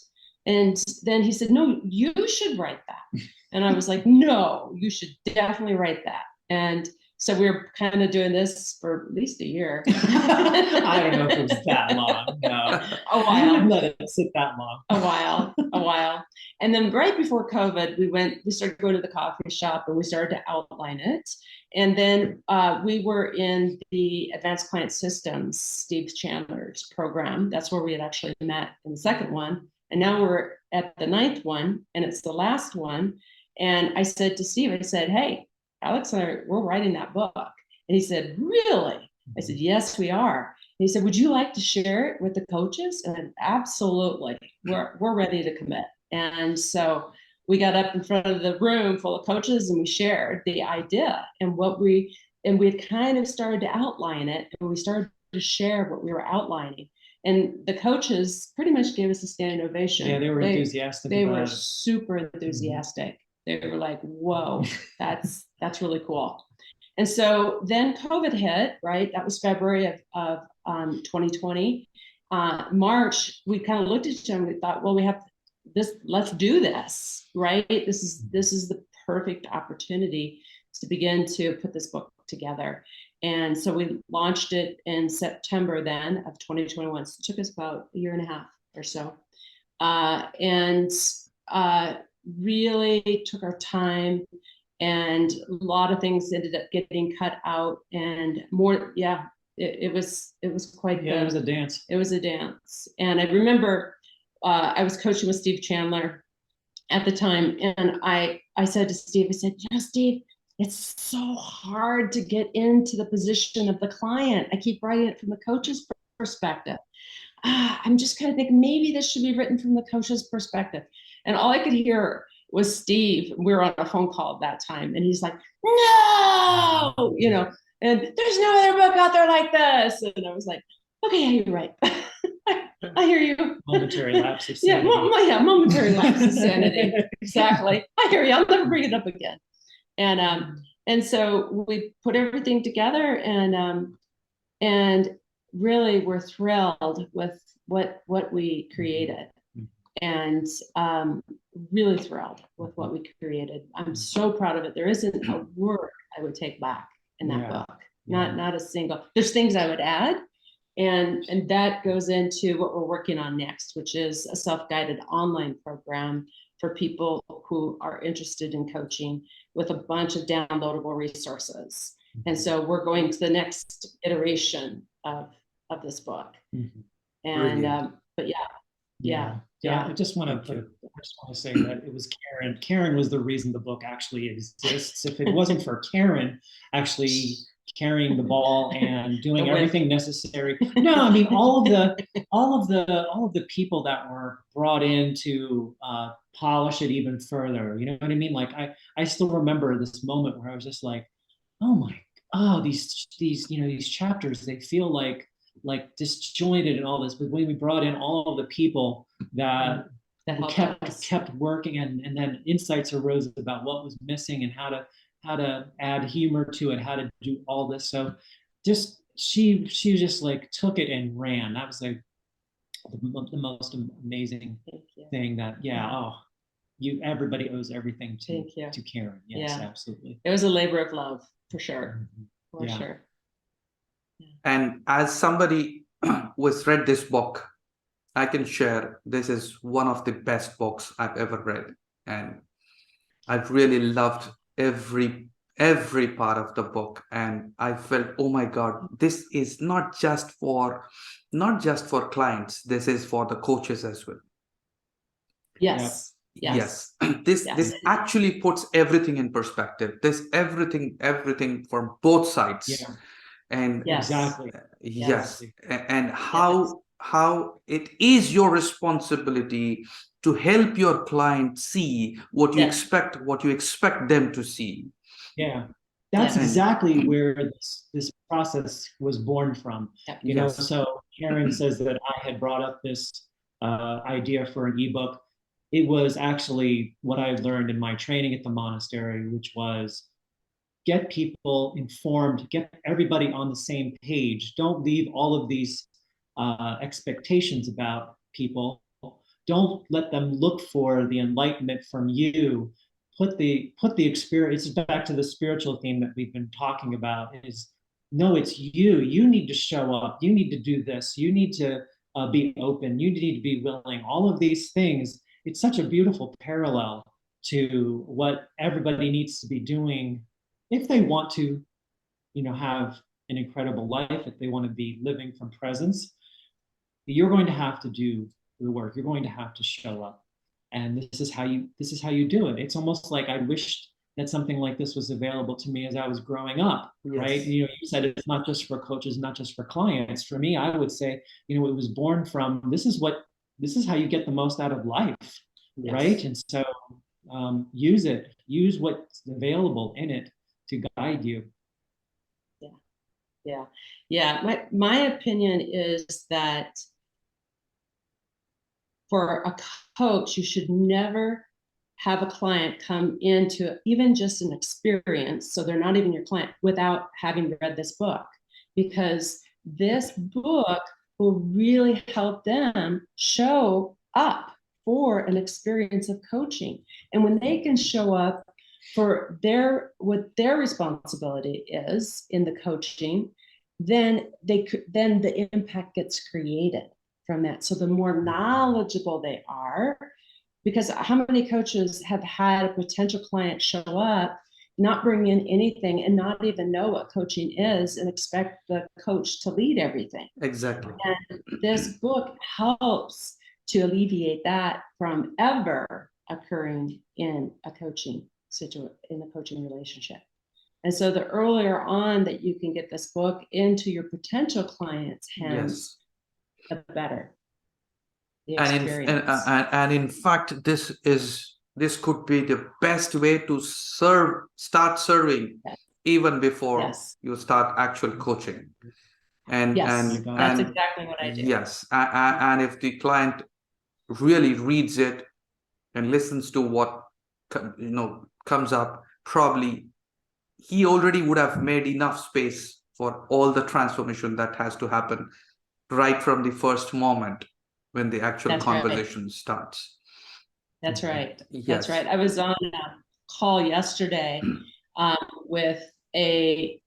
And then he said, no, you should write that. And I was like, no, you should definitely write that. And so we were kind of doing this for at least a year. I don't know if it was that long. No. A while. You wouldn't let it sit that long. A while. And then right before COVID, we started going to the coffee shop and we started to outline it. And then we were in the Advanced Client Systems, Steve Chandler's program. That's where we had actually met in the second one. And now we're at the 9th one, and it's the last one. And I said to Steve, I said, hey, Alex and I, we're writing that book. And he said, really? I said, yes, we are. And he said, would you like to share it with the coaches? And I said, absolutely. We're ready to commit. And so we got up in front of the room full of coaches and we shared the idea and we had kind of started to outline it, and we started to share what we were outlining. And the coaches pretty much gave us a standing ovation. Yeah, they were enthusiastic. They were super enthusiastic. They were like, whoa, that's really cool. And so then COVID hit, right? That was February of 2020. March, we kind of looked at each other and we thought, well, we have this, let's do this, right? This is the perfect opportunity to begin to put this book together. And so we launched it in September then of 2021. So it took us about a year and a half or so. And really took our time, and a lot of things ended up getting cut out, and more it was quite it was a dance. It was a dance. And I remember I was coaching with Steve Chandler at the time, and I said to Steve, I said, Steve, it's so hard to get into the position of the client. I keep writing it from the coach's perspective. I'm just kind of thinking maybe this should be written from the coach's perspective. And all I could hear was Steve. We were on a phone call at that time, and he's like, no, and there's no other book out there like this. And I was like, okay, yeah, you're right. I hear you. Momentary lapse of sanity. Momentary lapse of sanity. Exactly. I hear you. I'll never bring it up again. And so we put everything together, and really we're thrilled with what we created, and really thrilled with what we created. I'm so proud of it. There isn't a word I would take back in that book. Not a single. There's things I would add, and that goes into what we're working on next, which is a self-guided online program for people who are interested in coaching, with a bunch of downloadable resources. And so we're going to the next iteration of this book. And but yeah. I just want to say that it was Karen. Karen was the reason the book actually exists. If it wasn't for Karen actually carrying the ball and doing everything necessary, no, I mean all of the people that were brought in to polish it even further. You know what I mean? Like I still remember this moment where I was just like, these chapters, they feel like disjointed and all this, but when we brought in all of the people that kept working, and then insights arose about what was missing and how to add humor to it, how to do all this. So just she just like took it and ran. That was like the most amazing thing that everybody owes everything to Karen. Yes, absolutely. It was a labor of love for sure. For sure. And as somebody who has read this book, I can share this is one of the best books I've ever read. And I've really loved every part of the book. And I felt, oh my God, this is not just for clients. This is for the coaches as well. Yes. This actually puts everything in perspective. This everything from both sides. And exactly. And how it is your responsibility to help your client see what you expect them to see. That's exactly where this process was born from. So Karen says that I had brought up this idea for an ebook. It was actually what I learned in my training at the monastery, which was get people informed, get everybody on the same page. Don't leave all of these expectations about people. Don't let them look for the enlightenment from you. Put the experience, it's back to the spiritual theme that we've been talking about, is no, it's you. You need to show up. You need to do this. You need to be open. You need to be willing. All of these things, it's such a beautiful parallel to what everybody needs to be doing if they want to, have an incredible life, if they want to be living from presence. You're going to have to do the work. You're going to have to show up. And this is how you do it. It's almost like I wished that something like this was available to me as I was growing up, right? You said it's not just for coaches, not just for clients. For me, I would say, it was born from, this is how you get the most out of life, right? And so use it, use what's available in it to guide you. My opinion is that for a coach, you should never have a client come into even just an experience, so they're not even your client, without having read this book, because this book will really help them show up for an experience of coaching. And when they can show up for what their responsibility is in the coaching, then the impact gets created from that. So the more knowledgeable they are, because how many coaches have had a potential client show up not bring in anything and not even know what coaching is and expect the coach to lead everything. Exactly. And this book helps to alleviate that from ever occurring in a coaching relationship. And so the earlier on that you can get this book into your potential clients' hands, the better the experience. And in fact, this could be the best way to start serving even before you start actual coaching. And that's exactly what I do. Yes, and if the client really reads it and listens to what comes up, probably he already would have made enough space for all the transformation that has to happen right from the first moment when the actual conversation starts. That's right. Yes. That's right. I was on a call yesterday with a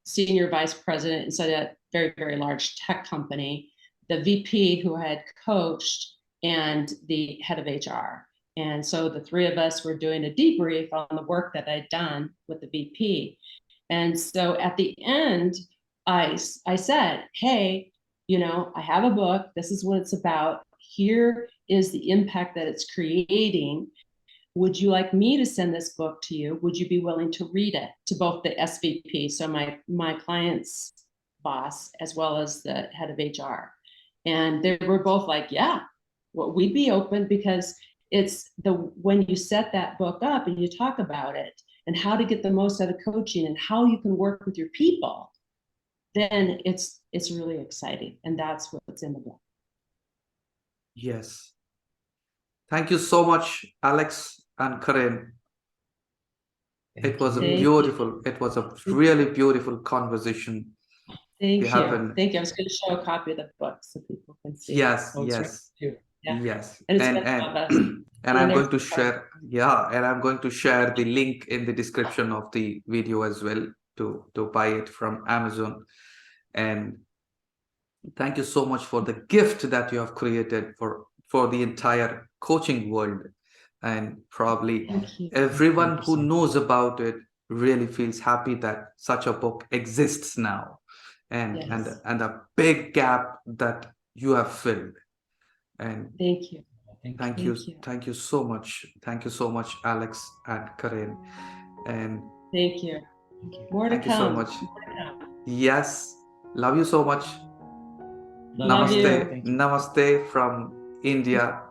senior vice president inside a very, very large tech company, the VP who had coached, and the head of HR. And so the three of us were doing a debrief on the work that I'd done with the VP. And so at the end, I said, hey, I have a book. This is what it's about. Here is the impact that it's creating. Would you like me to send this book to you? Would you be willing to read it? To both the SVP, so my client's boss, as well as the head of HR. And they were both like, yeah, well, we'd be open, because it's when you set that book up and you talk about it and how to get the most out of coaching and how you can work with your people, then it's really exciting. And that's what's in the book. Yes. Thank you so much, Alex and Karen. It was a really beautiful conversation. Thank you. Thank you. I was going to show a copy of the book so people can see. Yes. And I'm going to share, and I'm going to share the link in the description of the video as well to buy it from Amazon. And thank you so much for the gift that you have created for the entire coaching world. And probably everyone who knows about it really feels happy that such a book exists now, and a big gap that you have filled. And thank you so much. Thank you so much, Alex and Karen. And thank you. More to come. Thank you so much. Yes, love you so much. Namaste. Namaste from India.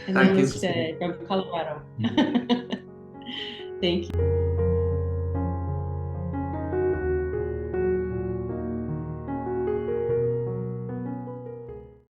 Namaste from Colorado. Thank you.